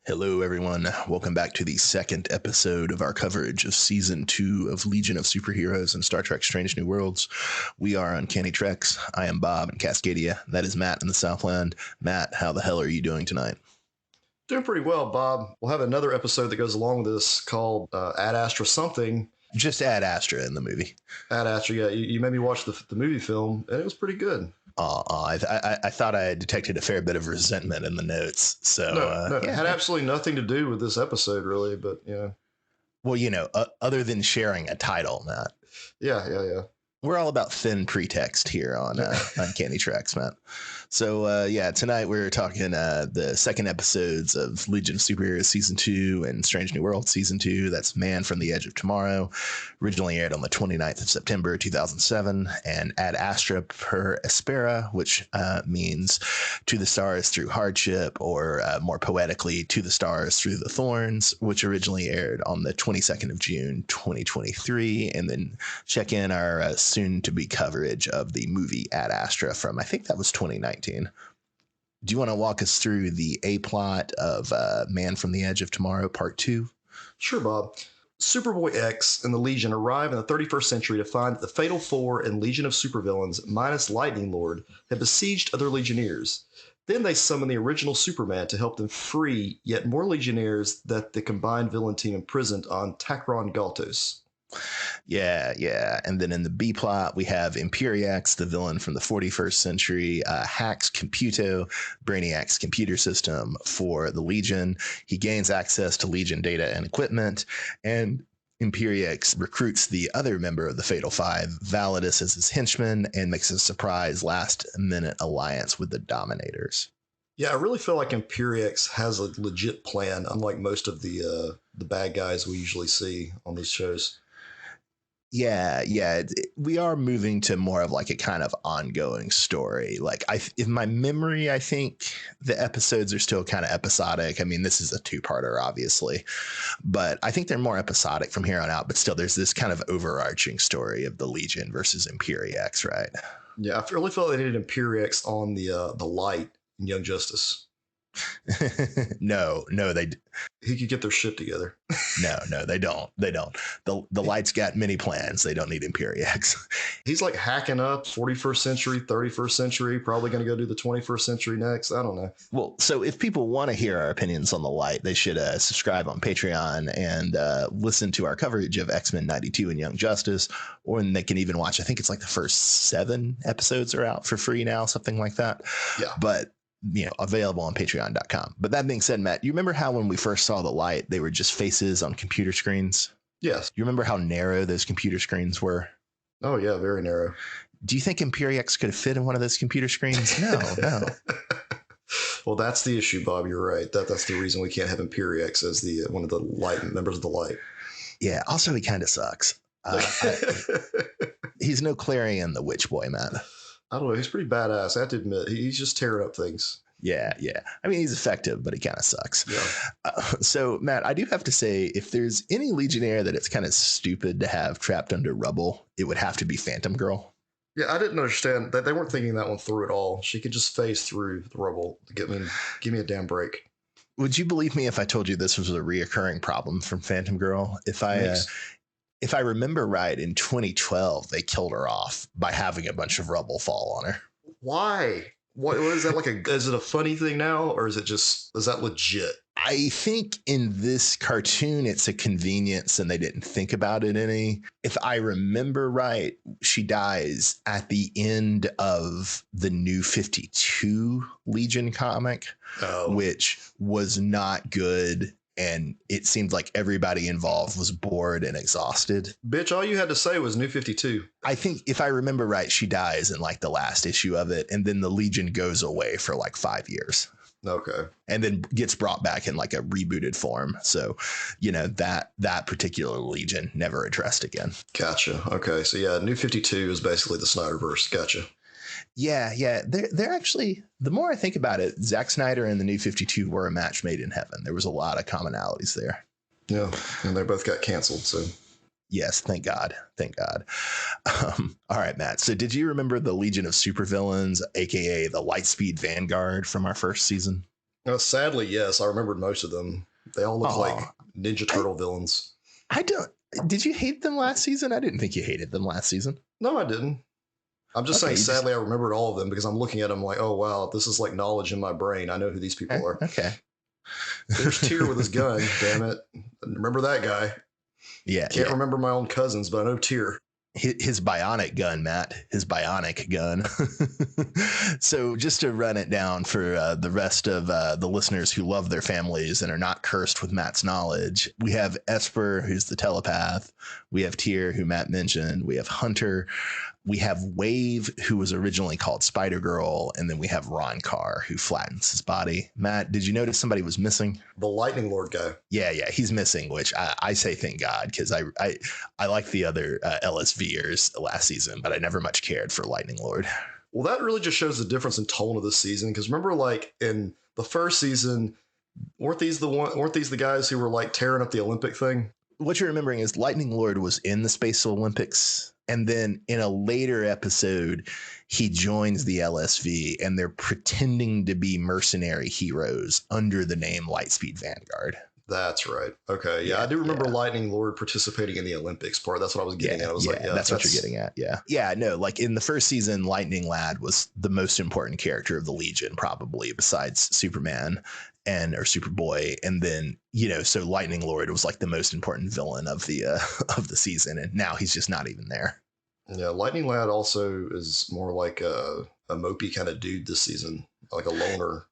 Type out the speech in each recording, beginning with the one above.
Hello, everyone. Welcome back to the second episode of our coverage of Season 2 of Legion of Superheroes and Star Trek Strange New Worlds. We are Uncanny Treks. I am Bob in Cascadia. That is Matt in the Southland. Matt, how the hell are you doing tonight? Doing pretty well, Bob. We'll have another episode that goes along with this called Ad Astra something. Just Ad Astra in the movie. Ad Astra, yeah. You made me watch the movie film, and it was pretty good. I thought I detected a fair bit of resentment in the notes. So No, yeah. it had absolutely nothing to do with this episode, really. But yeah. Well, other than sharing a title, Matt. Yeah. We're all about thin pretext here on Uncanny Treks, Matt. So, tonight we're talking the second episodes of Legion of Superheroes Season 2 and Strange New World Season 2. That's Man from the Edge of Tomorrow, originally aired on the 29th of September, 2007, and Ad Astra per Aspera, which means to the stars through hardship, or more poetically, to the stars through the thorns, which originally aired on the 22nd of June, 2023. And then check in our soon-to-be coverage of the movie Ad Astra from, I think that was 2019. Do you want to walk us through the A-plot of Man from the Edge of Tomorrow, Part 2? Sure, Bob. Superboy X and the Legion arrive in the 31st century to find that the Fatal Four and Legion of Supervillains, minus Lightning Lord, have besieged other Legionnaires. Then they summon the original Superman to help them free yet more Legionnaires that the combined villain team imprisoned on Takron Galtos. Yeah. And then in the B plot, we have Imperiax, the villain from the 41st century, hacks Computo, Brainiac's computer system for the Legion. He gains access to Legion data and equipment, and Imperiax recruits the other member of the Fatal Five, Validus, as his henchman, and makes a surprise last-minute alliance with the Dominators. Yeah, I really feel like Imperiax has a legit plan, unlike most of the bad guys we usually see on these shows. Yeah. We are moving to more of like a kind of ongoing story. Like, in my memory, I think the episodes are still kind of episodic. I mean, this is a two-parter, obviously, but I think they're more episodic from here on out. But still, there's this kind of overarching story of the Legion versus Imperiax, right? Yeah, I really felt they needed Imperiax on the light in Young Justice. No, he could get their shit together. No, they don't. The Light's got many plans. They don't need Imperiax. He's like hacking up 41st century, 31st century, probably going to go do the 21st century next. I don't know. Well, so if people want to hear our opinions on the Light, they should subscribe on Patreon and listen to our coverage of X-Men 92 and Young Justice, or they can even watch, I think it's like the first 7 episodes are out for free now, something like that. Yeah. But available on patreon.com. But that being said, Matt, you remember how when we first saw the Light, they were just faces on computer screens? Yes. You remember how narrow those computer screens were? Oh, yeah, very narrow. Do you think Imperiax could have fit in one of those computer screens? No. Well, that's the issue, Bob. You're right. That's the reason we can't have Imperiax as the one of the Light members of the Light. Yeah. Also, he kind of sucks. He's no Clarion the Witch Boy, man. I don't know. He's pretty badass. I have to admit, he's just tearing up things. Yeah. I mean, he's effective, but he kind of sucks. Yeah. So, Matt, I do have to say, if there's any Legionnaire that it's kind of stupid to have trapped under rubble, it would have to be Phantom Girl. Yeah, I didn't understand that. They weren't thinking that one through at all. She could just phase through the rubble. Give me a damn break. Would you believe me if I told you this was a reoccurring problem from Phantom Girl? If I remember right, in 2012, they killed her off by having a bunch of rubble fall on her. Why? What is that like is it a funny thing now, or is that legit? I think in this cartoon, it's a convenience and they didn't think about it any. If I remember right, she dies at the end of the New 52 Legion comic, which was not good. And it seemed like everybody involved was bored and exhausted. Bitch, all you had to say was New 52. I think if I remember right, she dies in like the last issue of it. And then the Legion goes away for like 5 years. Okay. And then gets brought back in like a rebooted form. So, that particular Legion never addressed again. Gotcha. Okay. So yeah, New 52 is basically the Snyderverse. Gotcha. Yeah. They're actually, the more I think about it, Zack Snyder and the New 52 were a match made in heaven. There was a lot of commonalities there. Yeah. And they both got canceled. So yes, thank God. All right, Matt. So did you remember the Legion of Supervillains, aka the Lightspeed Vanguard from our first season? Sadly, yes, I remembered most of them. They all look like Oh, Ninja Turtle villains. I don't. Did you hate them last season? I didn't think you hated them last season. No, I didn't. I'm just Okay, saying, sadly, I remembered all of them because I'm looking at them like, oh, wow, this is like knowledge in my brain. I know who these people are. Okay. There's Tyr with his gun, damn it. Remember that guy. Yeah. Can't remember my own cousins, but I know Tyr. His bionic gun, Matt, his bionic gun. So just to run it down for the rest of the listeners who love their families and are not cursed with Matt's knowledge, we have Esper, who's the telepath. We have Tyr, who Matt mentioned. We have Hunter. We have Wave, who was originally called Spider Girl. And then we have Ron Carr, who flattens his body. Matt, did you notice somebody was missing? The Lightning Lord guy. Yeah, he's missing, which I say thank God, because I like the other LSVers last season, but I never much cared for Lightning Lord. Well, that really just shows the difference in tone of this season. Because remember, like in the first season, weren't these the guys who were like tearing up the Olympic thing? What you're remembering is Lightning Lord was in the Space Olympics, and then in a later episode, he joins the LSV, and they're pretending to be mercenary heroes under the name Lightspeed Vanguard. That's right. Okay. Yeah, I do remember Lightning Lord participating in the Olympics part. That's what I was getting at. I was like, yeah, that's what you're getting at. Yeah. Yeah. No, like in the first season, Lightning Lad was the most important character of the Legion, probably besides Superman or Superboy. And then, so Lightning Lord was like the most important villain of the season. And now he's just not even there. Yeah. Lightning Lad also is more like a mopey kind of dude this season, like a loner.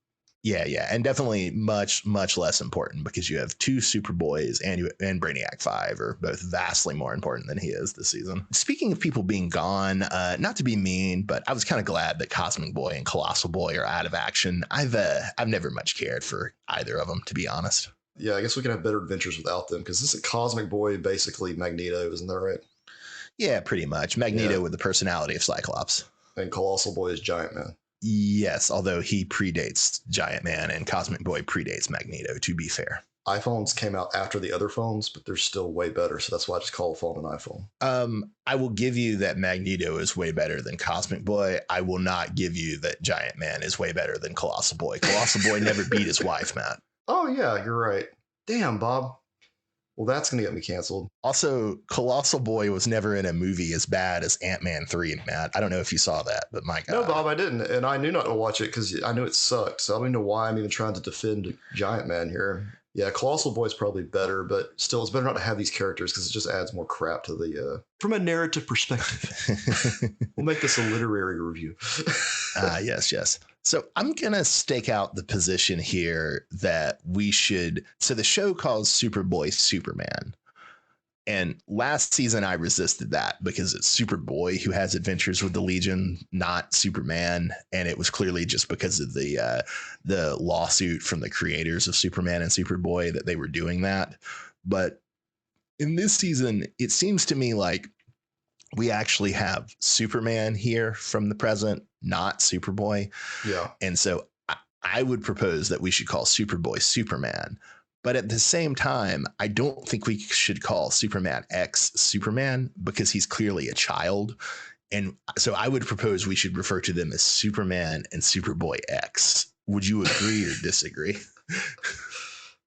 Yeah, and definitely much, much less important because you have two Superboys and Brainiac 5 are both vastly more important than he is this season. Speaking of people being gone, not to be mean, but I was kind of glad that Cosmic Boy and Colossal Boy are out of action. I've never much cared for either of them, to be honest. Yeah, I guess we can have better adventures without them because this is Cosmic Boy, basically Magneto, isn't that right? Yeah, pretty much. Magneto with the personality of Cyclops. And Colossal Boy is Giant Man. Yes, although he predates Giant Man and Cosmic Boy predates Magneto, to be fair. iPhones came out after the other phones, but they're still way better. So that's why I just call a phone an iPhone. I will give you that Magneto is way better than Cosmic Boy. I will not give you that Giant Man is way better than Colossal Boy. Colossal Boy never beat his wife, Matt. Oh, yeah, you're right. Damn, Bob. Well, that's going to get me canceled. Also, Colossal Boy was never in a movie as bad as Ant-Man 3, Matt. I don't know if you saw that, but my God. No, Bob, I didn't. And I knew not to watch it because I knew it sucked. So I don't even know why I'm even trying to defend Giant Man here. Yeah, Colossal Boy's probably better, but still, it's better not to have these characters because it just adds more crap to the... From a narrative perspective. We'll make this a literary review. Yes. So I'm going to stake out the position here that we should... So the show calls Superboy Superman. And last season, I resisted that because it's Superboy who has adventures with the Legion, not Superman. And it was clearly just because of the lawsuit from the creators of Superman and Superboy that they were doing that. But in this season, it seems to me like we actually have Superman here from the present, not Superboy. Yeah. And so I would propose that we should call Superboy Superman. But at the same time, I don't think we should call Superman X Superman because he's clearly a child. And so I would propose we should refer to them as Superman and Superboy X. Would you agree or disagree?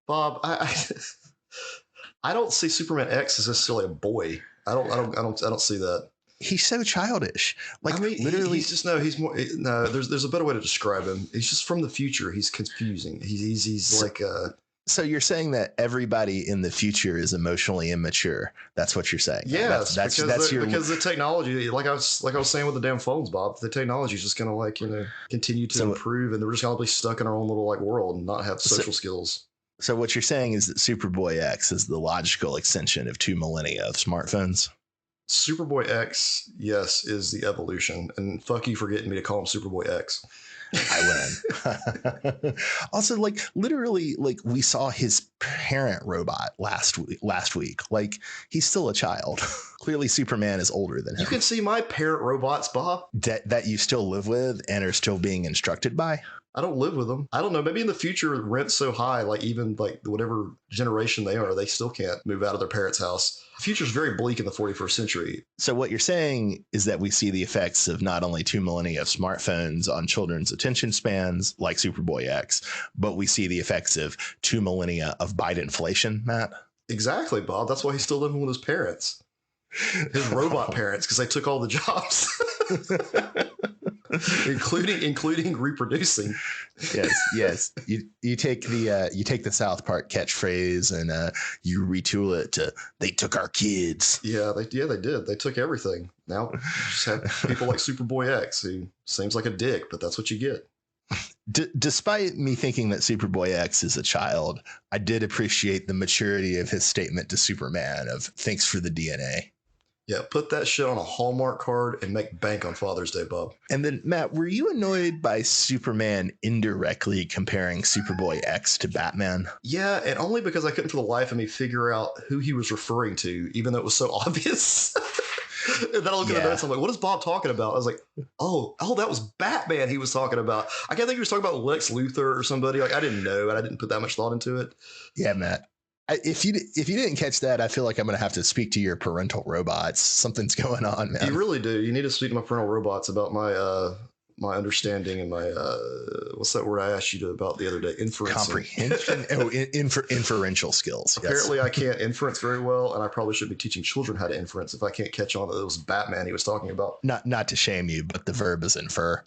Bob, I don't see Superman X as necessarily a boy. I don't see that. He's so childish. Like, I mean, literally, he's more. No, there's a better way to describe him. He's just from the future. He's confusing. He's like So you're saying that everybody in the future is emotionally immature. That's what you're saying. Yes, because the technology, like I was saying with the damn phones, Bob, the technology is just going to continue to improve, and we're just going to be stuck in our own little world and not have social skills. So what you're saying is that Superboy X is the logical extension of 2 millennia of smartphones. Superboy X, yes, is the evolution, and fuck you for getting me to call him Superboy X. I win. Also, literally, we saw his parent robot last week. Like, he's still a child. Clearly, Superman is older than him. You can see my parent robots, Bob. That you still live with and are still being instructed by. I don't live with them. I don't know. Maybe in the future, rent's so high, like even like whatever generation they are, they still can't move out of their parents' house. The future's very bleak in the 41st century. So what you're saying is that we see the effects of not only 2 millennia of smartphones on children's attention spans, like Superboy X, but we see the effects of 2 millennia of Bidenflation, Matt. Exactly, Bob. That's why he's still living with his parents, his robot parents, because they took all the jobs. including reproducing. Yes. You take the South Park catchphrase and you retool it to "they took our kids." Yeah, they did. They took everything. Now you just have people like Superboy X, who seems like a dick, but that's what you get. Despite me thinking that Superboy X is a child, I did appreciate the maturity of his statement to Superman of "thanks for the DNA." Yeah, put that shit on a Hallmark card and make bank on Father's Day, Bob. And then, Matt, were you annoyed by Superman indirectly comparing Superboy X to Batman? Yeah, and only because I couldn't for the life of me figure out who he was referring to, even though it was so obvious. And then I look at the notes, I'm like, what is Bob talking about? I was like, oh, that was Batman he was talking about. I can't think he was talking about Lex Luthor or somebody. Like, I didn't know, and I didn't put that much thought into it. Yeah, Matt. If you didn't catch that, I feel like I'm going to have to speak to your parental robots. Something's going on, man. You really do. You need to speak to my parental robots about my understanding and my what's that word I asked you about the other day? Inference. Comprehension. Inferential skills. Apparently, I can't inference very well, and I probably should be teaching children how to inference if I can't catch on that it was Batman he was talking about. Not to shame you, but the verb is infer.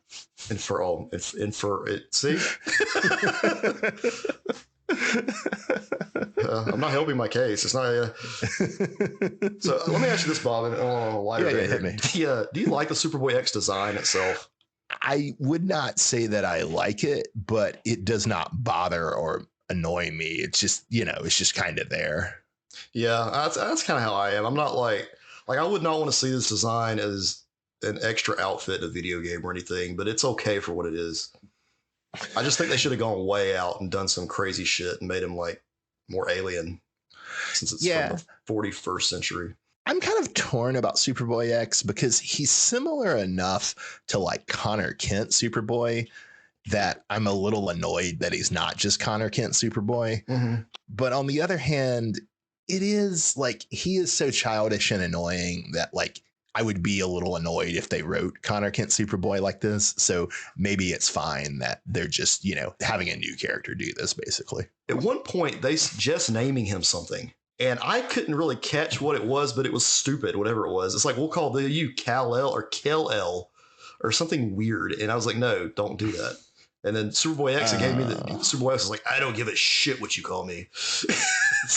Infer it. See. I'm not helping my case. It's not. So let me ask you this, Bob. And on a lighter note, hit me. Do you like the Superboy X design itself? I would not say that I like it, but it does not bother or annoy me. It's just, it's just kind of there. Yeah, that's kind of how I am. I'm not like I would not want to see this design as an extra outfit in a video game or anything, but it's okay for what it is. I just think they should have gone way out and done some crazy shit and made him like more alien, since it's from the 41st century. I'm kind of torn about Superboy X because he's similar enough to like Connor Kent Superboy that I'm a little annoyed that he's not just Connor Kent Superboy. Mm-hmm. But on the other hand, it is like he is so childish and annoying that like I would be a little annoyed if they wrote Connor Kent Superboy like this. So maybe it's fine that they're just, having a new character do this, basically. At one point, they suggest naming him something. And I couldn't really catch what it was, but it was stupid, whatever it was. It's like, we'll call you Kal-El or Kel-El or something weird. And I was like, no, don't do that. And then Superboy X gave me Superboy X was like, I don't give a shit what you call me.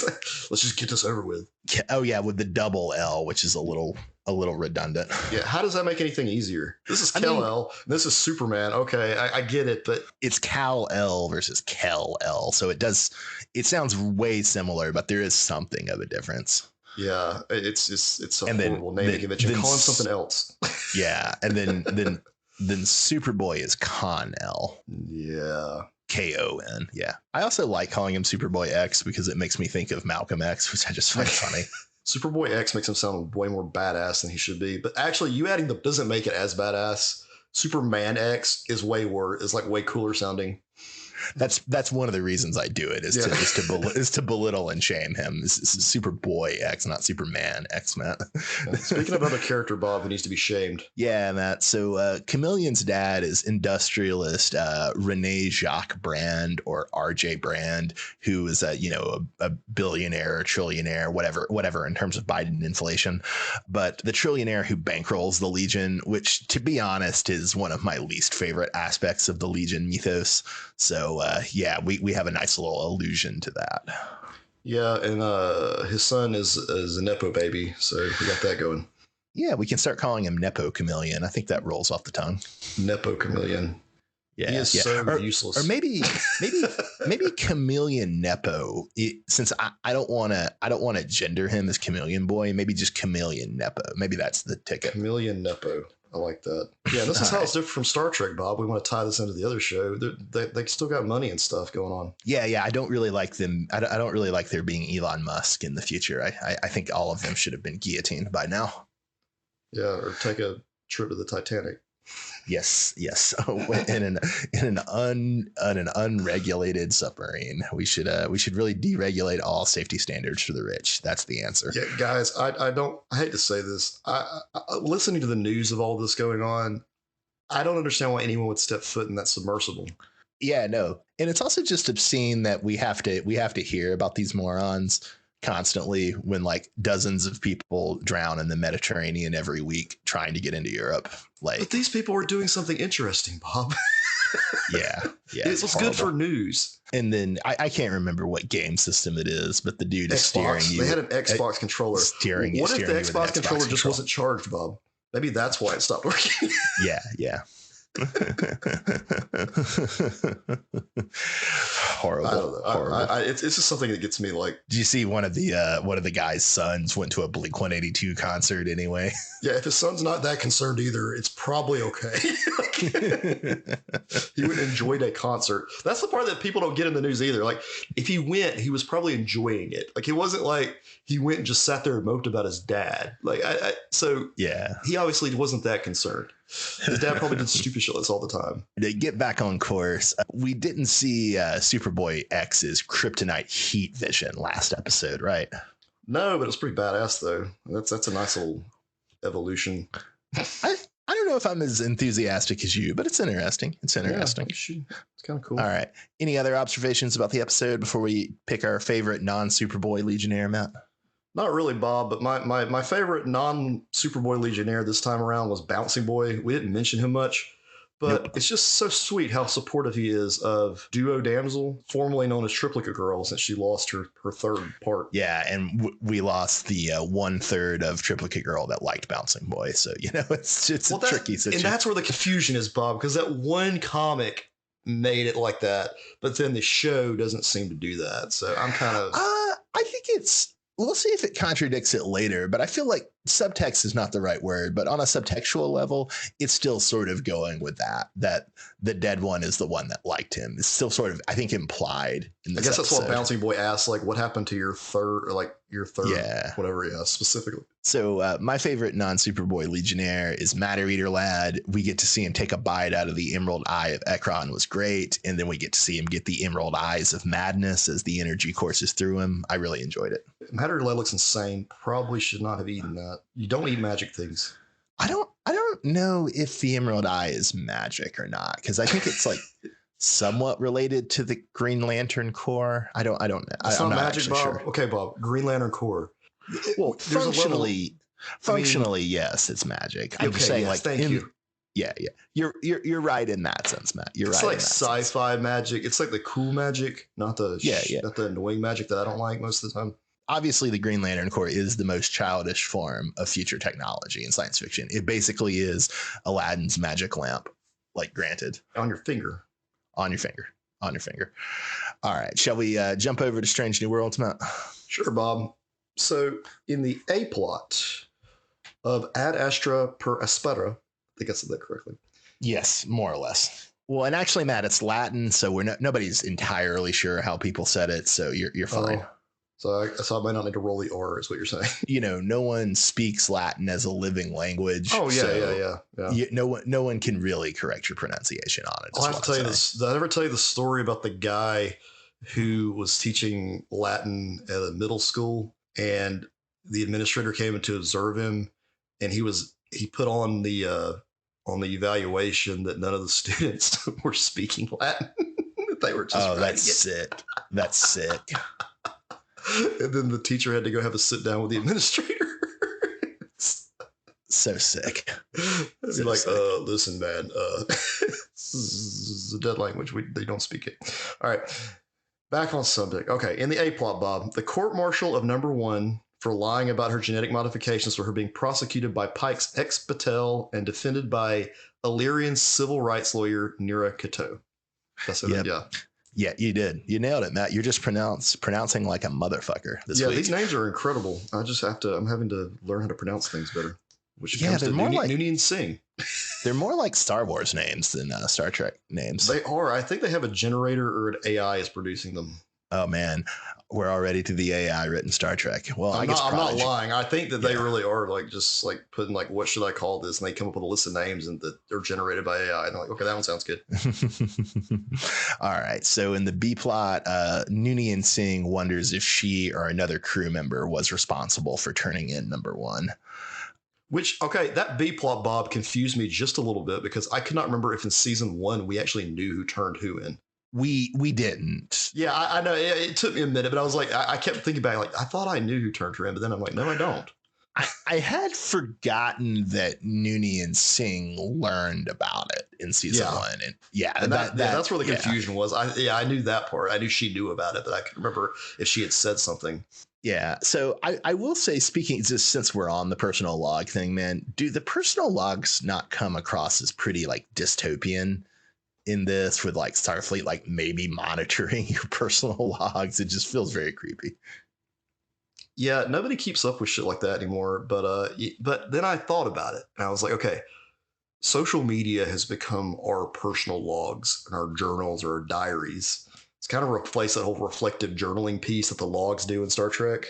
Like, let's just get this over with. Oh yeah, with the double L, which is a little redundant. Yeah, how does that make anything easier? This is Kal-El, this is Superman. Okay, I get it, but it's Kal-El versus Kel-El, so it sounds way similar, but there is something of a difference. Yeah, it's a horrible name convention. Call him something else. Yeah, and then Superboy is Con-El. Yeah. Kon. Yeah. I also like calling him Superboy X because it makes me think of Malcolm X, which I just find funny. Superboy X makes him sound way more badass than he should be. But actually, you adding doesn't make it as badass. Superman X is way cooler sounding. That's one of the reasons I do it is to belittle and shame him. This is Superboy X, not Superman X, Matt. Speaking of other character, Bob, who needs to be shamed. Yeah, Matt. So Chameleon's dad is industrialist Rene Jacques Brand, or RJ Brand, who is a billionaire or trillionaire, whatever in terms of Biden inflation. But the trillionaire who bankrolls the Legion, which to be honest is one of my least favorite aspects of the Legion mythos. So we have a nice little allusion to that. Yeah, and his son is a Nepo baby, so we got that going. Yeah, we can start calling him Nepo Chameleon. I think that rolls off the tongue. Nepo Chameleon. Yeah, he is so useless. Or maybe Chameleon Nepo. Since I don't want to gender him as Chameleon Boy, maybe just Chameleon Nepo. Maybe that's the ticket. Chameleon Nepo. I like that. Yeah, this is how it's different from Star Trek, Bob. We want to tie this into the other show. They still got money and stuff going on. Yeah. I don't really like them. I don't really like there being Elon Musk in the future. I think all of them should have been guillotined by now. Yeah, or take a trip to the Titanic. Yes, yes. In an unregulated submarine. We should really deregulate all safety standards for the rich. That's the answer. Yeah, guys, I hate to say this. Listening to the news of all this going on, I don't understand why anyone would step foot in that submersible. Yeah, no. And it's also just obscene that we have to hear about these morons constantly when like dozens of people drown in the Mediterranean every week trying to get into Europe. Like, but these people were doing something interesting, Bob. yeah. It was good for news. And then I can't remember what game system it is, but the dude is steering you. They had an Xbox controller. What if the Xbox controller just wasn't charged, Bob? Maybe that's why it stopped working. Yeah. Horrible. It's just something that gets me like. Did you see one of the guy's sons went to a Blink-182 concert anyway? Yeah, if his son's not that concerned either, it's probably okay. He would enjoy a concert. That's the part that people don't get in the news either. Like, if he went, he was probably enjoying it. Like, it wasn't like he went and just sat there and moped about his dad. Like, so yeah, he obviously wasn't that concerned. His dad probably did stupid shit all the time. To get back on course, we didn't see Superboy X's kryptonite heat vision last episode, right? No, but it was pretty badass though. That's a nice little evolution. I don't know if I'm as enthusiastic as you, but it's interesting. It's interesting. Yeah, it's kind of cool. All right. Any other observations about the episode before we pick our favorite non-Superboy Legionnaire, Matt? Not really, Bob, but my favorite non-Superboy Legionnaire this time around was Bouncing Boy. We didn't mention him much, but It's just so sweet how supportive he is of Duo Damsel, formerly known as Triplicate Girl, since she lost her third part. Yeah, and we lost the 1/3 of Triplicate Girl that liked Bouncing Boy. So, it's a tricky situation. And that's where the confusion is, Bob, because that one comic made it like that, but then the show doesn't seem to do that. So I'm kind of... I think we'll see if it contradicts it later, but I feel like subtext is not the right word, but on a subtextual level, it's still sort of going with that the dead one is the one that liked him. It's still sort of, I think, implied in this episode. That's what Bouncing Boy asked, like, what happened to your third, whatever he asked specifically. So my favorite non-Superboy Legionnaire is Matter Eater Lad. We get to see him take a bite out of the Emerald Eye of Ekron, was great. And then we get to see him get the Emerald Eyes of Madness as the energy courses through him. I really enjoyed it. Matter Eater Lad looks insane. Probably should not have eaten that. You don't eat magic things. I don't know if the Emerald Eye is magic or not, because I think it's like somewhat related to the Green Lantern core. I don't know. It's not magic, Bob. Sure. Okay, Bob. Green Lantern core. Well, functionally, yes, it's magic. I'm just saying, thank you. Yeah. You're right in that sense, Matt. It's like sci-fi magic. It's like the cool magic, not the not the annoying magic that I don't like most of the time. Obviously, the Green Lantern Corps is the most childish form of future technology in science fiction. It basically is Aladdin's magic lamp, like, granted. On your finger. On your finger. All right. Shall we jump over to Strange New Worlds, Matt? Sure, Bob. So, in the A plot of Ad Astra per Aspera, I think I said that correctly. Yes, more or less. Well, and actually, Matt, it's Latin, so nobody's entirely sure how people said it, so you're fine. So I might not need to roll the R, is what you're saying. No one speaks Latin as a living language. Oh, yeah. No one can really correct your pronunciation on it. I'll have to tell you this. Did I ever tell you the story about the guy who was teaching Latin at a middle school, and the administrator came in to observe him, and he put on the evaluation that none of the students were speaking Latin. They were just sick. That's sick. And then the teacher had to go have a sit down with the administrator. So sick. Be like, listen, man, this is a dead language. They don't speak it. All right. Back on subject. Okay. In the A plot, Bob, the court martial of number 1 for lying about her genetic modifications for her being prosecuted by Pike's ex-Patel and defended by Illyrian civil rights lawyer Nira Kato. That's it. Yeah. Yeah, you did. You nailed it, Matt. You're just pronouncing like a motherfucker this week. These names are incredible. I'm having to learn how to pronounce things better. Which comes they're to more Noonie and Singh. They're more like Star Wars names than Star Trek names. They are. I think they have a generator or an AI is producing them. Oh man, we're already to the AI written Star Trek. Well, I guess I'm not Prodigy. lying. I think that they Yeah. really are like just like putting like, what should I call this? And they come up with a list of names and that they're generated by AI. And they're like, okay, that one sounds good. All right. So in the B plot, Noonien Singh wonders if she or another crew member was responsible for turning in number one. Which, okay, that B plot, Bob, confused me just a little bit because I could not remember if in season 1 we actually knew who turned who in. We didn't. Yeah, I know it took me a minute, but I was like, I kept thinking back, like I thought I knew who turned her in, but then I'm like, no, I don't. I had forgotten that Noonien Singh learned about it in season 1, and and that's where the confusion was. I knew that part. I knew she knew about it, but I couldn't remember if she had said something. Yeah. So I will say, speaking just since we're on the personal log thing, man, do the personal logs not come across as pretty like dystopian in this, with like Starfleet like maybe monitoring your personal logs? It just feels very creepy. Yeah, nobody keeps up with shit like that anymore. But then I thought about it, and I was like, okay, social media has become our personal logs and our journals or our diaries. It's kind of replaced that whole reflective journaling piece that the logs do in Star Trek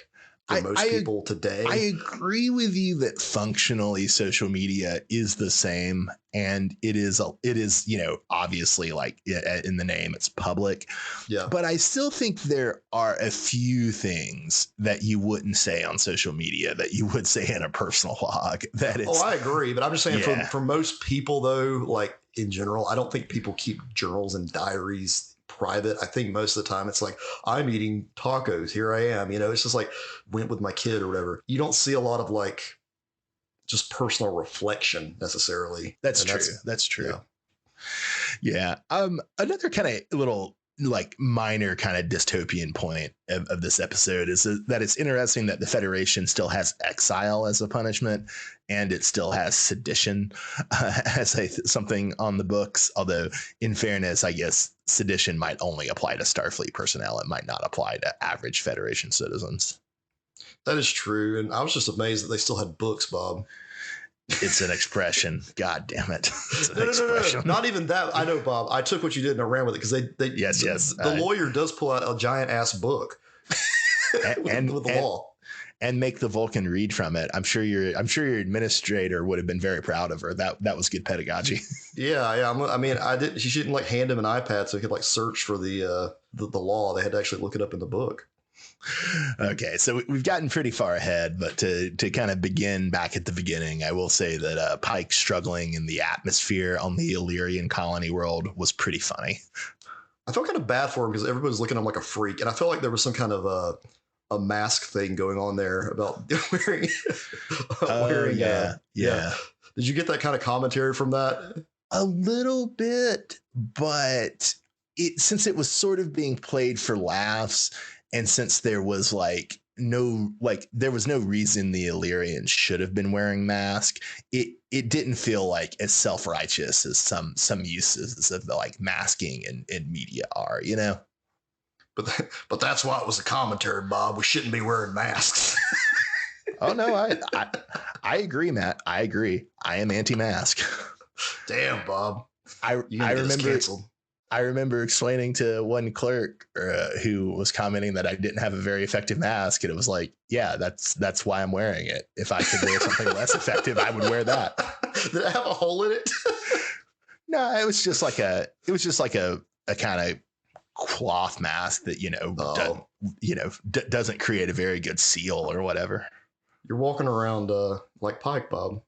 for most people today. I agree with you that functionally social media is the same, and it is obviously like in the name it's public. Yeah. But I still think there are a few things that you wouldn't say on social media that you would say in a personal log. I agree, but I'm just saying for most people though, like in general, I don't think people keep journals and diaries private. I think most of the time it's like, I'm eating tacos, here I am, it's just like went with my kid or whatever. You don't see a lot of like just personal reflection necessarily. That's true. Yeah. Another kind of little like minor kind of dystopian point of this episode is that it's interesting that the Federation still has exile as a punishment, and it still has sedition as something on the books. Although, in fairness, I guess sedition might only apply to Starfleet personnel. It might not apply to average Federation citizens. That is true. And I was just amazed that they still had books, Bob. It's an expression. God damn it. No. Not even that. I know, Bob. I took what you did and I ran with it because the lawyer does pull out a giant ass book with the law and make the Vulcan read from it. I'm sure your administrator would have been very proud of her. That was good pedagogy. Yeah. I mean, she shouldn't like hand him an iPad so he could like search for the law. They had to actually look it up in the book. Okay, so we've gotten pretty far ahead, but to kind of begin back at the beginning, I will say that Pike struggling in the atmosphere on the Illyrian colony world was pretty funny. I felt kind of bad for him because everybody was looking at him like a freak, and I felt like there was some kind of a mask thing going on there about wearing. Yeah. Did you get that kind of commentary from that? A little bit, but since it was sort of being played for laughs. And since there was no reason the Illyrians should have been wearing masks, it didn't feel like as self-righteous as some uses of the like masking in media are, But that's why it was a commentary, Bob. We shouldn't be wearing masks. Oh no, I agree, Matt. I agree. I am anti-mask. Damn, Bob. I remember explaining to one clerk who was commenting that I didn't have a very effective mask, and it was like, yeah, that's why I'm wearing it. If I could wear something less effective, I would wear that. Did it have a hole in it? No, it was just like a kind of cloth mask that doesn't create a very good seal or whatever. You're walking around like Pike, Bob.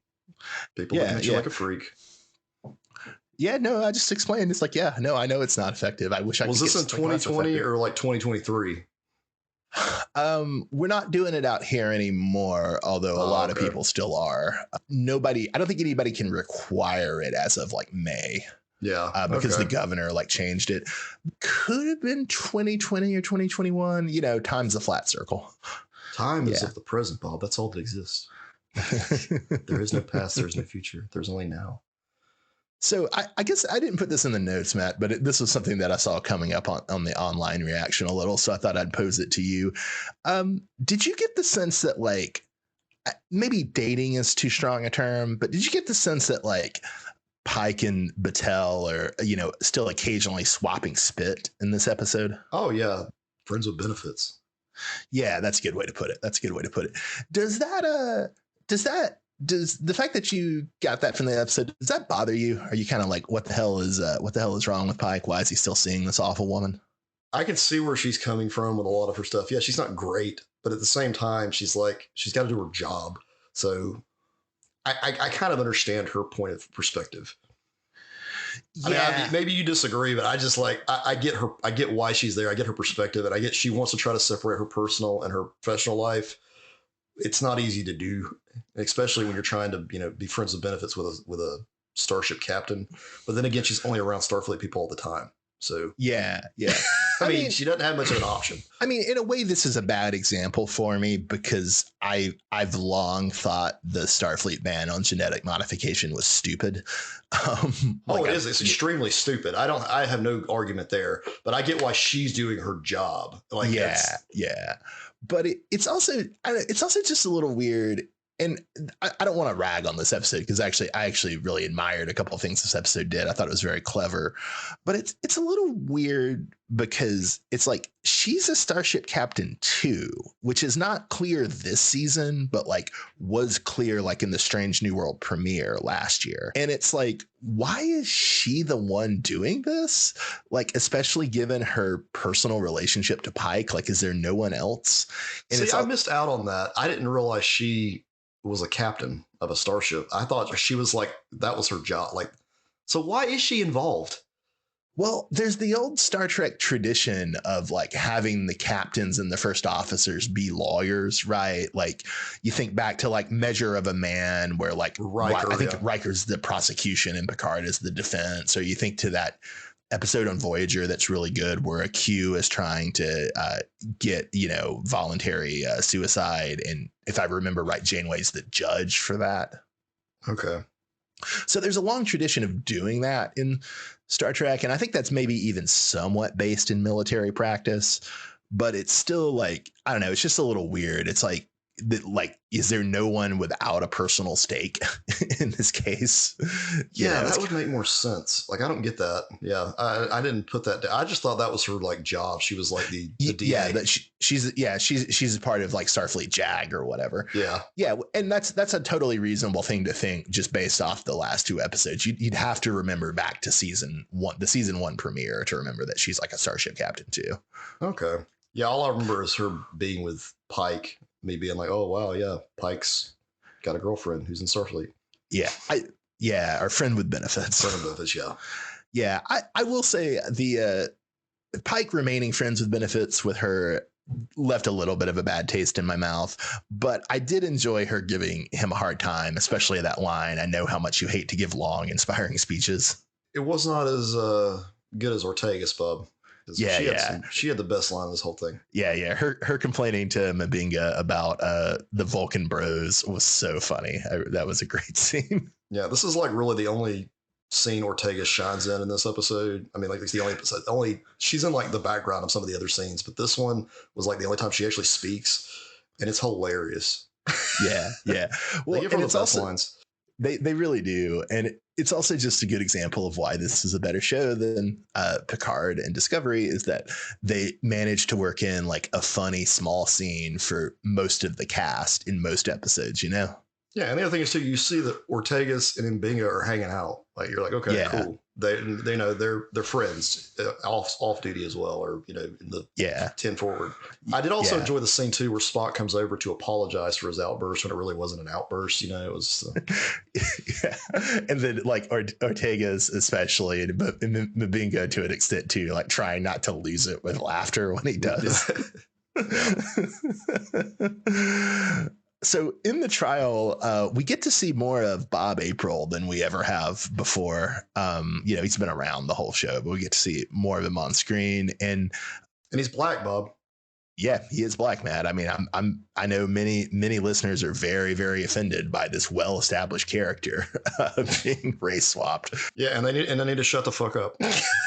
People looking at you like a freak. Yeah, no, I just explained. It's like, yeah, no, I know it's not effective. I wish I could. Was this in 2020 or like 2023? We're not doing it out here anymore, although a lot of people still are. I don't think anybody can require it as of like May. Yeah. Because the governor changed it. Could have been 2020 or 2021. Time's a flat circle. Time is of the present, Bob. That's all that exists. There is no past. There's no future. There's only now. So I guess I didn't put this in the notes, Matt, but this was something that I saw coming up on the online reaction a little. So I thought I'd pose it to you. Did you get the sense that maybe dating is too strong a term, but did you get the sense that Pike and Battelle are, still occasionally swapping spit in this episode? Oh, yeah. Friends with benefits. Yeah, that's a good way to put it. Does the fact that you got that from the episode, does that bother you? Are you kind of like, what the hell is wrong with Pike? Why is he still seeing this awful woman? I can see where she's coming from with a lot of her stuff. Yeah, she's not great, but at the same time, she's got to do her job. So I kind of understand her point of perspective. Yeah. I mean, maybe you disagree, but I just I get her. I get why she's there. I get her perspective, and I get she wants to try to separate her personal and her professional life. It's not easy to do, especially when you're trying to, be friends with benefits with a starship captain. But then again, she's only around Starfleet people all the time. So yeah. I mean, she doesn't have much of an option. I mean, in a way, this is a bad example for me because I've long thought the Starfleet ban on genetic modification was stupid. It is. It's extremely stupid. I have no argument there, but I get why she's doing her job. Yeah. But it's also just a little weird. And I don't want to rag on this episode because I actually really admired a couple of things this episode did. I thought it was very clever, but it's a little weird because it's like she's a starship captain too, which is not clear this season, but like was clear like in the Strange New World premiere last year. And it's like, why is she the one doing this? Like, especially given her personal relationship to Pike, like, is there no one else? And I missed out on that. I didn't realize she was a captain of a starship. I thought she was like, that was her job. Like, so why is she involved? Well, there's the old Star Trek tradition of like having the captains and the first officers be lawyers, right? Like you think back to like Measure of a Man where like Riker, I think Riker's the prosecution and Picard is the defense. Or you think to that episode on Voyager that's really good where a Q is trying to get, voluntary suicide. And if I remember right, Janeway's the judge for that. Okay. So there's a long tradition of doing that in Star Trek. And I think that's maybe even somewhat based in military practice, but it's still like, I don't know, it's just a little weird. It's like, is there no one without a personal stake in this case? Yeah, that would make more sense. Like, I don't get that. Yeah, I didn't put that down. I just thought that was her like job. She was like the DA. Yeah, she's a part of like Starfleet JAG or whatever. Yeah, and that's a totally reasonable thing to think just based off the last two episodes. You'd have to remember back to season 1 premiere to remember that she's like a starship captain too. Okay. Yeah, all I remember is her being with Pike. Me being like, oh, wow, yeah, Pike's got a girlfriend who's in Starfleet. Yeah, our friend with benefits. Friend with benefits, yeah. Yeah, I will say the Pike remaining friends with benefits with her left a little bit of a bad taste in my mouth, but I did enjoy her giving him a hard time, especially that line, I know how much you hate to give long, inspiring speeches. It was not as good as Ortega's, Bub. She had the best line of this whole thing. Yeah. Her complaining to Mabinga about the Vulcan bros was so funny. That was a great scene. Yeah, this is like really the only scene Ortega shines in this episode. I mean, like it's the only episode. She's in like the background of some of the other scenes, but this one was like the only time she actually speaks, and it's hilarious. Yeah. Well, they give her the best lines. They really do, and it's also just a good example of why this is a better show than Picard and Discovery is that they managed to work in like a funny small scene for most of the cast in most episodes, Yeah, and the other thing is too, you see that Ortegas and Mbinga are hanging out. Like you're like, okay, cool. They know they're friends off duty as well, or in the 10 forward. I did also enjoy the scene too where Spock comes over to apologize for his outburst when it really wasn't an outburst. It was. And then like Ortega's especially and Mbinga to an extent too, like trying not to lose it with laughter when he does. So in the trial, we get to see more of Bob April than we ever have before. He's been around the whole show, but we get to see more of him on screen. And he's black, Bob. Yeah, he is black, Matt. I mean, I know many listeners are very, very offended by this well-established character being race swapped. Yeah, and they need to shut the fuck up.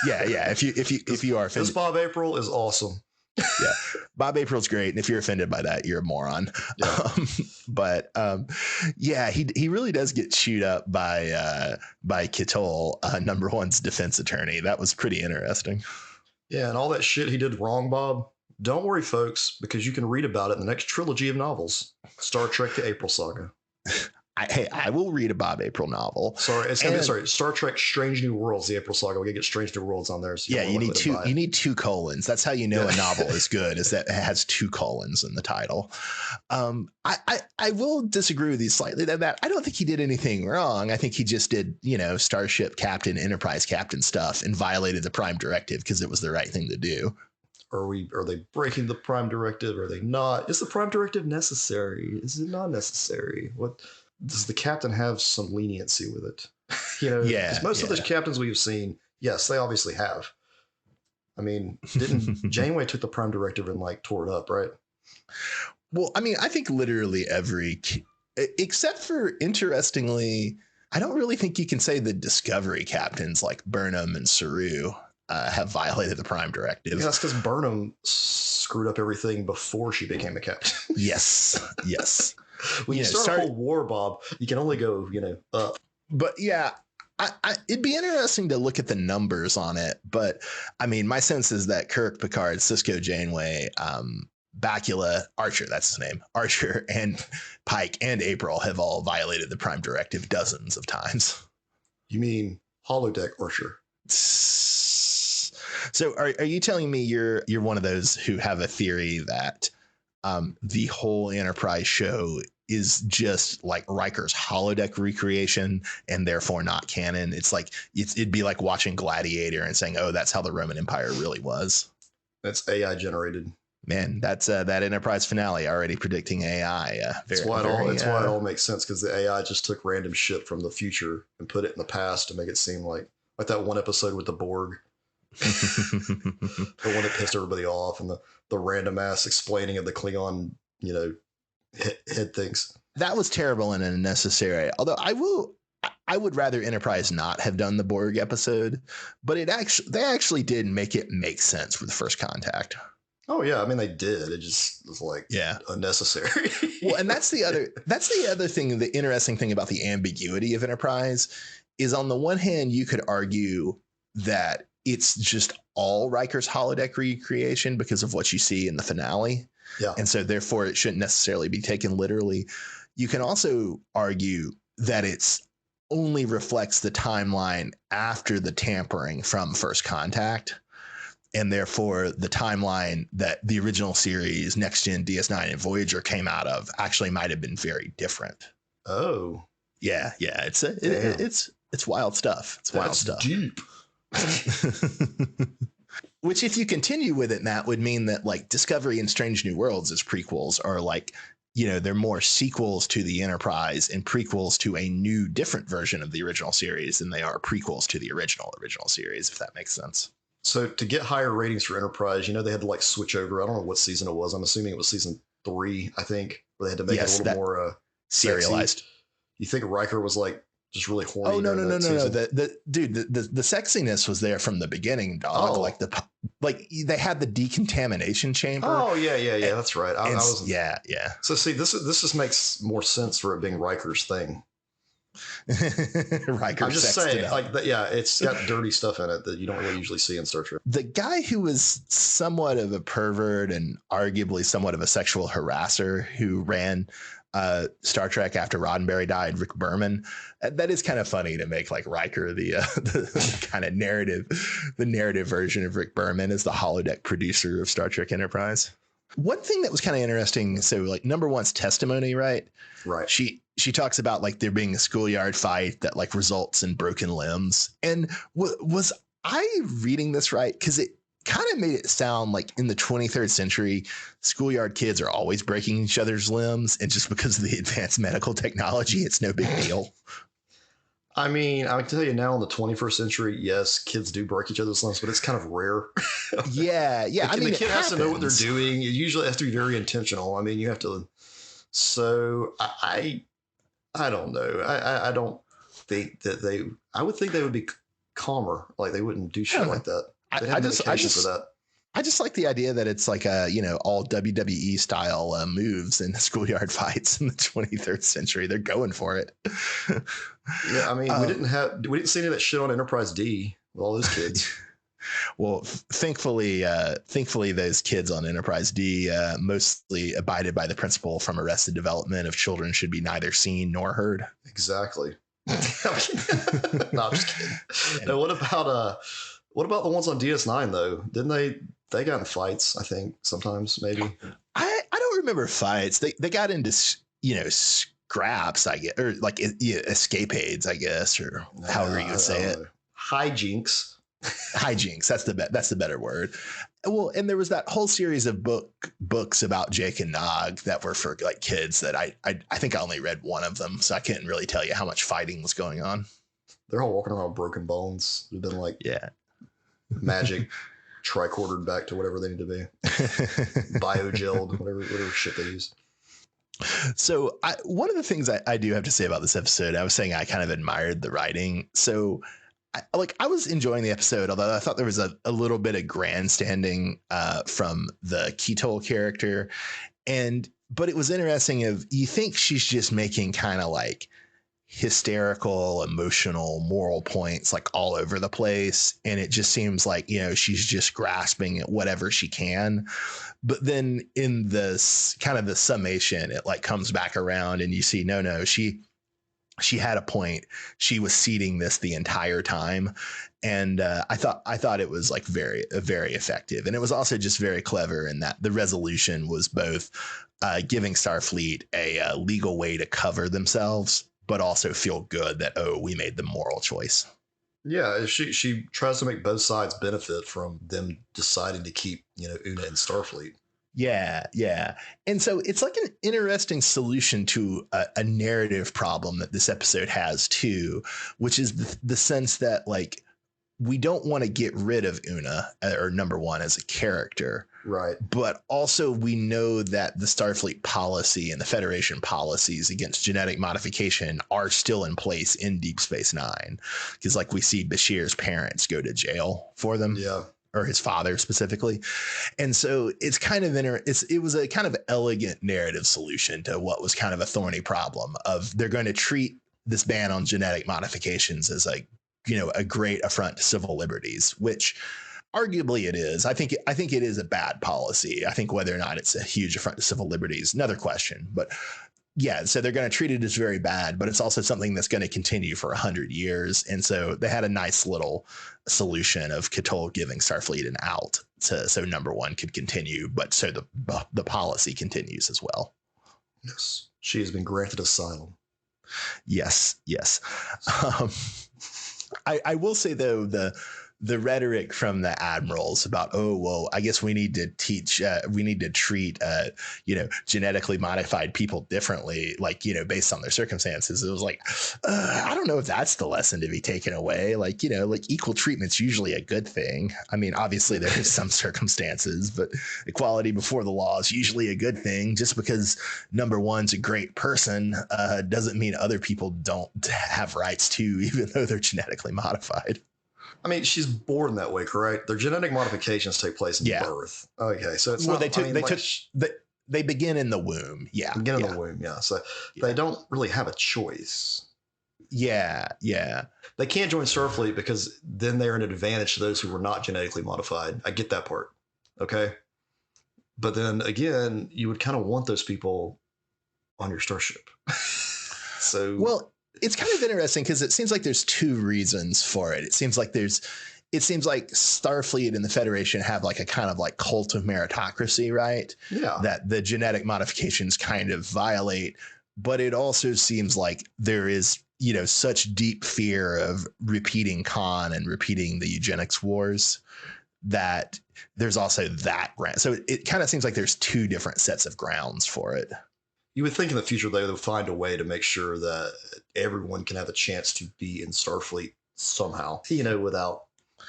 Yeah. If you are offended, this Bob April is awesome. Yeah, Bob April's great, and if you're offended by that, you're a moron. Yeah. He really does get chewed up by Kitol, number one's defense attorney. That was pretty interesting. Yeah, and all that shit he did wrong, Bob. Don't worry, folks, because you can read about it in the next trilogy of novels, Star Trek: The April Saga. I will read a Bob April novel. Sorry, it's gonna be Star Trek: Strange New Worlds, The April Saga. We gotta get Strange New Worlds on there. So yeah, you need two. You need two colons. That's how you know a novel is good. Is that it has two colons in the title. I will disagree with you slightly that I don't think he did anything wrong. I think he just did Starship Captain, Enterprise Captain stuff and violated the Prime Directive because it was the right thing to do. Are they breaking the Prime Directive? Are they not? Is the Prime Directive necessary? Is it not necessary? What? Does the captain have some leniency with it? Because most of the captains we've seen, yes, they obviously have. I mean, didn't Janeway took the Prime Directive and tore it up, right? Well, I mean, I think literally except for interestingly, I don't really think you can say the Discovery captains like Burnham and Saru have violated the Prime Directive. Yeah, that's because Burnham screwed up everything before she became a captain. Yes. When you start a whole war, Bob, you can only go, up. But yeah, it'd be interesting to look at the numbers on it. But I mean, my sense is that Kirk, Picard, Sisko, Janeway, Bakula, Archer, that's his name, Archer, and Pike and April have all violated the Prime Directive dozens of times. You mean holodeck Archer? So are you telling me you're one of those who have a theory that the whole Enterprise show is just like Riker's holodeck recreation and therefore not canon? It's like it'd be like watching Gladiator and saying, "Oh, that's how the Roman Empire really was." That's AI generated. Man, that's that Enterprise finale already predicting AI. That's why it all makes sense, because the AI just took random shit from the future and put it in the past to make it seem like that one episode with the Borg. The one that pissed everybody off, and the random ass explaining of the Klingon, head things. That was terrible and unnecessary. Although I would rather Enterprise not have done the Borg episode, but they actually did make it make sense with First Contact. Oh yeah, I mean they did. It just was unnecessary. Well, and that's the other thing. The interesting thing about the ambiguity of Enterprise is, on the one hand, you could argue that it's just all Riker's holodeck recreation because of what you see in the finale. Yeah. And so therefore it shouldn't necessarily be taken literally. You can also argue that it's only reflects the timeline after the tampering from First Contact. And therefore the timeline that the original series, Next Gen, DS9, and Voyager came out of actually might have been very different. Oh. Yeah. It's wild stuff. It's wild stuff. Deep. Which, if you continue with it, Matt, would mean that Discovery and Strange New Worlds as prequels are they're more sequels to the Enterprise and prequels to a new, different version of the original series than they are prequels to the original series, if that makes sense. So to get higher ratings for Enterprise, they had to switch over. I don't know what season it was. I'm assuming it was season 3, I think, where they had to make it a little more serialized. Sexy. You think Riker was just really horny? Oh no! The sexiness was there from the beginning, dog. Oh. They had the decontamination chamber. Oh yeah. That's right. I was. Yeah. So see, this just makes more sense for it being Riker's thing. Riker, I'm just saying, it's got dirty stuff in it that you don't really usually see in Star Trek. The guy who was somewhat of a pervert and arguably somewhat of a sexual harasser who ran Star Trek after Roddenberry died, Rick Berman. That is kind of funny to make Riker the kind of narrative version of Rick Berman as the holodeck producer of Star Trek Enterprise. One thing that was kind of interesting. So number one's testimony, right? Right. She talks about there being a schoolyard fight that results in broken limbs. And was I reading this right? Because it kind of made it sound like in the 23rd century, schoolyard kids are always breaking each other's limbs. And just because of the advanced medical technology, it's no big deal. I mean, I can tell you now in the 21st century, yes, kids do break each other's limbs, but it's kind of rare. Yeah. The kid has to know what they're doing. It usually has to be very intentional. I mean, you have to. So I don't know. I don't think that I would think they would be calmer. They wouldn't do shit like that. I just for that. I just like the idea that it's all WWE style moves in schoolyard fights in the 23rd century. They're going for it. Yeah, I mean, we didn't see any of that shit on Enterprise D with all those kids. Well, thankfully, those kids on Enterprise D mostly abided by the principle from Arrested Development of children should be neither seen nor heard. Exactly. No, I'm just kidding. And No, what about the ones on DS9 though? Didn't they got in fights? I think sometimes maybe. I don't remember fights. They got into scraps, I guess, or like escapades, I guess, or however you would say it. Hijinks. Hijinks. That's the better word. Well, and there was that whole series of books about Jake and Nog that were for like kids that I think I only read one of them, so I couldn't really tell you how much fighting was going on. They're all walking around with broken bones. They've been like magic tricordered back to whatever they need to be. Biogeled, whatever shit they use. So one of the things I do have to say about this episode, I was saying I kind of admired the writing. So I was enjoying the episode, although I thought there was a little bit of grandstanding from the Ketol character. But it was interesting you think she's just making kind of like hysterical, emotional, moral points like all over the place. And it just seems like, she's just grasping at whatever she can. But then in this kind of the summation, it like comes back around and you see, no, she had a point. She was seeding this the entire time. And I thought it was like very effective. And it was also just very clever in that the resolution was both giving Starfleet a legal way to cover themselves, but also feel good that, we made the moral choice. Yeah, she tries to make both sides benefit from them deciding to keep, Una in Starfleet. Yeah. And so it's like an interesting solution to a narrative problem that this episode has too, which is the sense that like we don't want to get rid of Una or number one as a character. Right. But also we know that the Starfleet policy and the Federation policies against genetic modification are still in place in Deep Space Nine. Because like we see Bashir's parents go to jail for them. Yeah. Or his father specifically. And so it's kind of it was a kind of elegant narrative solution to what was kind of a thorny problem of they're going to treat this ban on genetic modifications as like, a great affront to civil liberties, which arguably it is. I think it is a bad policy. I think whether or not it's a huge affront to civil liberties, another question, but yeah, so they're going to treat it as very bad, but it's also something that's going to continue for 100 years. And so they had a nice little solution of Ketol giving Starfleet an out so number one could continue, but so the policy continues as well. Yes, she has been granted asylum. Yes. I will say though the rhetoric from the admirals about, I guess we need to treat, genetically modified people differently, like, based on their circumstances. It was like, I don't know if that's the lesson to be taken away. Like, like equal treatment's usually a good thing. I mean, obviously there is some circumstances, but equality before the law is usually a good thing. Just because number one's a great person doesn't mean other people don't have rights too, even though they're genetically modified. I mean, she's born that way, correct? Their genetic modifications take place in birth. Okay, so it's they begin in the womb. Yeah, begin in the womb. Yeah, so they don't really have a choice. Yeah. They can't join Starfleet because then they're an advantage to those who were not genetically modified. I get that part. Okay, but then again, you would kind of want those people on your starship. So well. It's kind of interesting because it seems like there's two reasons for it. It seems like Starfleet and the Federation have like a kind of like cult of meritocracy, right? Yeah. That the genetic modifications kind of violate. But it also seems like there is, such deep fear of repeating Khan and repeating the eugenics wars that there's also that ground. So it kind of seems like there's two different sets of grounds for it. You would think in the future they would find a way to make sure that everyone can have a chance to be in Starfleet somehow, without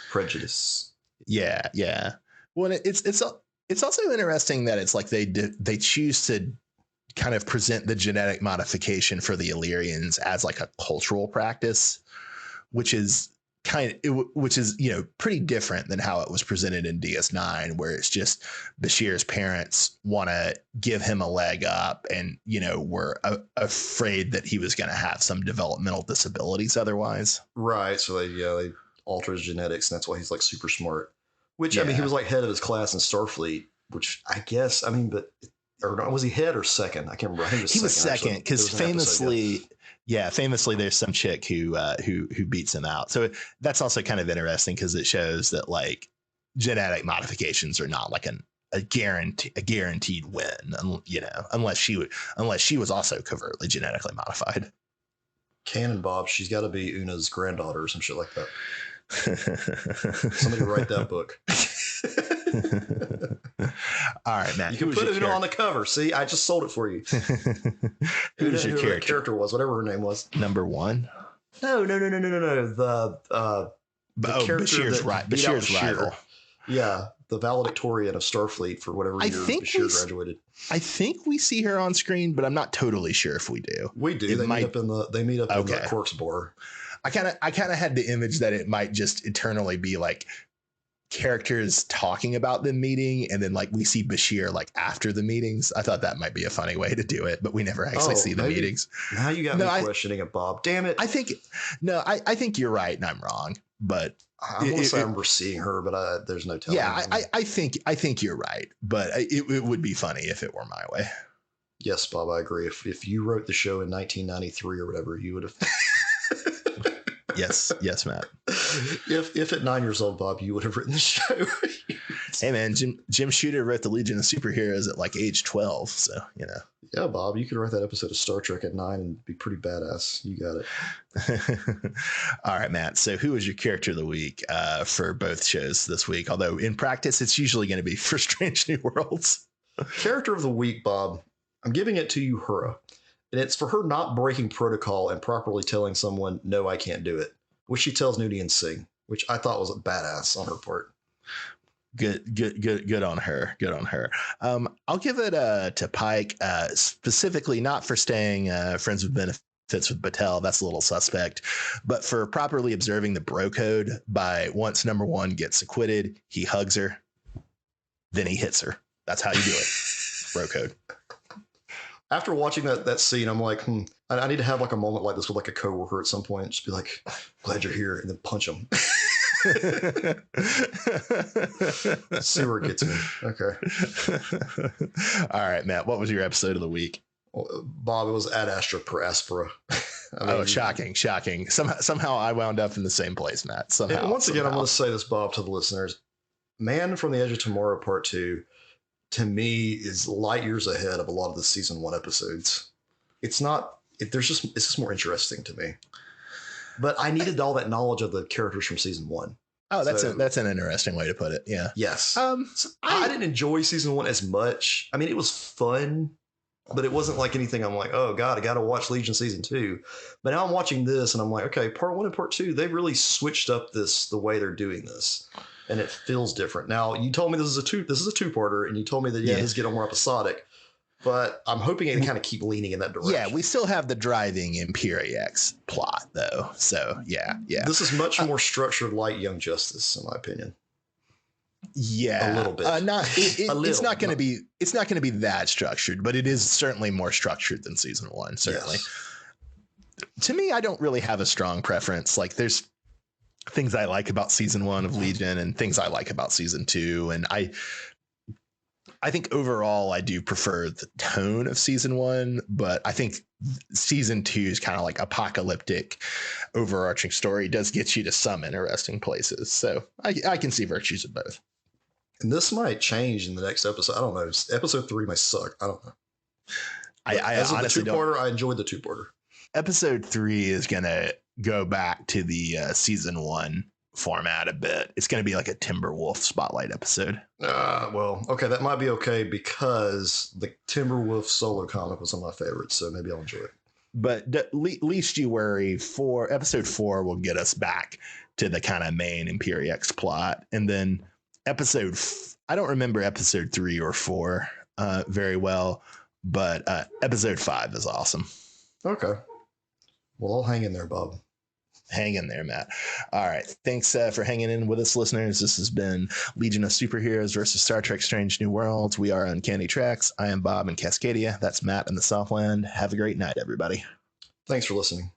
prejudice. Yeah. Well, it's also interesting that it's like they choose to kind of present the genetic modification for the Illyrians as like a cultural practice, which is pretty different than how it was presented in DS9, where it's just Bashir's parents want to give him a leg up and, were afraid that he was going to have some developmental disabilities otherwise. Right. So they alter his genetics, and that's why he's like super smart. Which I mean, Yeah. he was like head of his class in Starfleet. Which I guess I mean, but or not, was he head or second? I can't remember. I think He was second actually. because There was an episode, famously, there's some chick who beats him out. So that's also kind of interesting because it shows that like genetic modifications are not like a guaranteed win, you know, unless she was also covertly genetically modified. Canon Bob, she's got to be Una's granddaughter or some shit like that. Somebody write that book. All right, Matt. You can put Una on the cover. See, I just sold it for you. Who was your character was, whatever her name was. Number one? No. The Bashir's rival. Yeah, the valedictorian of Starfleet for whatever year Bashir graduated. I think we see her on screen, but I'm not totally sure if we do. We do. They meet up in the corpse bore. I kind of had the image that it might just eternally be like characters talking about the meeting, and then like we see Bashir like after the meetings. I thought that might be a funny way to do it, but we never actually see the meetings. Now you got me questioning it, Bob. Damn it. I think you're right and I'm wrong, but I want to say I remember seeing her, but there's no telling. Yeah, I think you're right, but it would be funny if it were my way. Yes, Bob, I agree. If you wrote the show in 1993 or whatever, you would have. Yes, Matt. If at 9 years old, Bob, you would have written the show. Hey, man, Jim Shooter wrote the Legion of Superheroes at like age 12, so you know. Yeah, Bob, you could write that episode of Star Trek at 9 and be pretty badass. You got it. All right, Matt. So who was your character of the week for both shows this week? Although in practice, it's usually going to be for Strange New Worlds. Character of the week, Bob. I'm giving it to you, Uhura. And it's for her not breaking protocol and properly telling someone, no, I can't do it, which she tells Nudie and Singh, which I thought was a badass on her part. Good on her. Good on her. I'll give it to Pike, specifically not for staying friends with benefits with Battelle. That's a little suspect, but for properly observing the bro code by once number one gets acquitted, he hugs her, then he hits her. That's how you do it. Bro code. After watching that scene, I'm like, I need to have like a moment like this with like a coworker at some point. Just be like, glad you're here, and then punch him. See where it gets me. Okay. All right, Matt. What was your episode of the week? Well, Bob, it was Ad Astra per Aspera. Shocking. Somehow I wound up in the same place, Matt. Somehow. And once again, I'm going to say this, Bob, to the listeners. Man from the Edge of Tomorrow Part 2, to me, is light years ahead of a lot of the season 1 episodes. It's just more interesting to me. But I needed all that knowledge of the characters from season 1. Oh, that's an interesting way to put it. Yeah. Yes. I didn't enjoy season 1 as much. I mean, it was fun, but it wasn't like anything I'm like, oh God, I got to watch Legion season 2. But now I'm watching this and I'm like, okay, part 1 and part 2, they really switched up the way they're doing this. And it feels different. Now, you told me this is a two-parter, and you told me that this is getting more episodic. But I'm hoping it can kind of keep leaning in that direction. Yeah, we still have the driving Imperiex plot, though. So, yeah. This is much more structured like Young Justice, in my opinion. Yeah, a little bit. It's not going to be that structured, but it is certainly more structured than season 1. Certainly. Yes. To me, I don't really have a strong preference. Like, there's things I like about season 1 of Legion and things I like about season 2, and I think overall I do prefer the tone of season 1, but I think season 2 is kind of like apocalyptic overarching story. It does get you to some interesting places. So I can see virtues of both. And this might change in the next episode. I don't know. Episode 3 might suck. I don't know. As honestly the two-parter, I enjoyed the two-parter. Episode 3 is going to go back to the season 1 format a bit. It's going to be like a Timberwolf spotlight episode. Well, okay, that might be okay because the Timberwolf solo comic was one of my favorites, so maybe I'll enjoy it. But least you worry, for episode 4 will get us back to the kind of main Imperiex plot, and then I don't remember episode 3 or 4 very well, but episode 5 is awesome. Okay. Well, I'll hang in there, Bob. Hang in there, Matt. All right. Thanks for hanging in with us, listeners. This has been Legion of Superheroes versus Star Trek Strange New Worlds. We are Uncanny Tracks. I am Bob in Cascadia. That's Matt in the Southland. Have a great night, everybody. Thanks for listening.